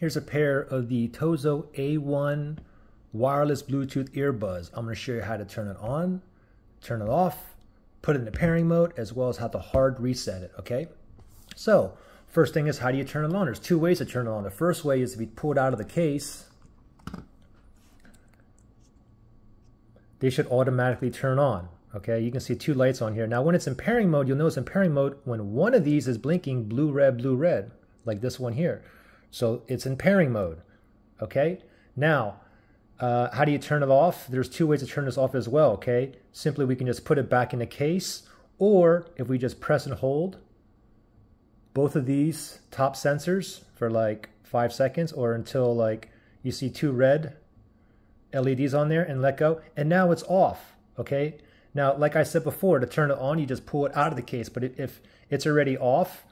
Here's a pair of the TOZO A1 wireless Bluetooth earbuds. I'm going to show you how to turn it on, turn it off, put it in the pairing mode, as well as how to hard reset it, okay? So, first thing is, how do you turn it on? There's two ways to turn it on. The first way is if you pull it out of the case, they should automatically turn on, okay? You can see two lights on here. Now, when it's in pairing mode, you'll notice in pairing mode, when one of these is blinking blue, red, like this one here. So it's in pairing mode, okay? Now, how do you turn it off? There's two ways to turn this off as well, okay? Simply, we can just put it back in the case, or if we just press and hold both of these top sensors for like 5 seconds, or until like you see two red LEDs on there, and let go, and now it's off, okay? Now, like I said before, to turn it on, you just pull it out of the case, but if it's already off,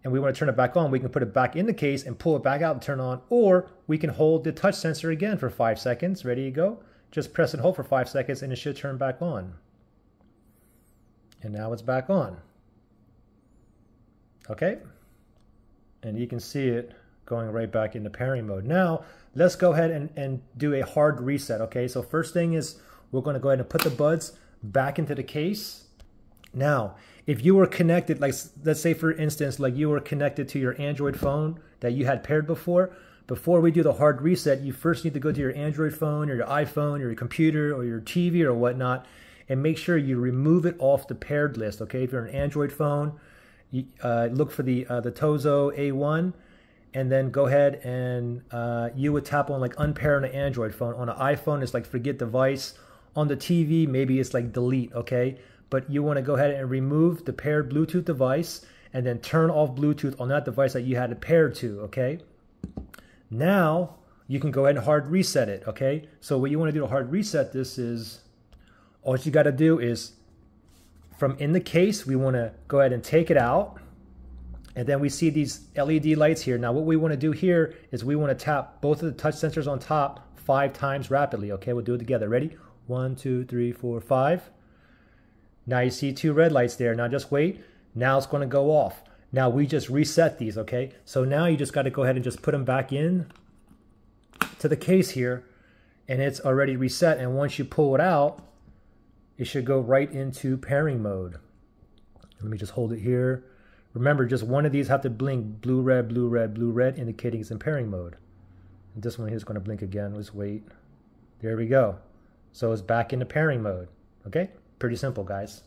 and we want to turn it back on, we can put it back in the case and pull it back out and turn on, or we can hold the touch sensor again for 5 seconds. Ready to go? Just press and hold for 5 seconds and it should turn back on. And now it's back on. Okay? And you can see it going right back into pairing mode. Now, let's go ahead and do a hard reset, okay? So first thing is, we're going to go ahead and put the buds back into the case. Now, if you were connected, like let's say for instance, like you were connected to your Android phone that you had paired before we do the hard reset, you first need to go to your Android phone or your iPhone or your computer or your TV or whatnot, and make sure you remove it off the paired list, okay? If you're an Android phone, you, look for the TOZO A1, and then go ahead and you would tap on like unpair on an Android phone. On an iPhone, it's like forget device. On the TV, maybe it's like delete, okay? But you want to go ahead and remove the paired Bluetooth device and then turn off Bluetooth on that device that you had it paired to, okay? Now, you can go ahead and hard reset it, okay? So what you want to do to hard reset this is, all you got to do is, from in the case, we want to go ahead and take it out. And then we see these LED lights here. Now, what we want to do here is we want to tap both of the touch sensors on top 5 times rapidly, okay? We'll do it together. Ready? 1, 2, 3, 4, 5. Now you see 2 red lights there. Now just wait. Now it's going to go off. Now we just reset these, okay? So now you just got to go ahead and just put them back in to the case here, and it's already reset. And once you pull it out, it should go right into pairing mode. Let me just hold it here. Remember, just one of these have to blink blue, red, indicating it's in pairing mode. And this one here is going to blink again. Let's wait. There we go. So it's back into pairing mode, okay? Pretty simple, guys.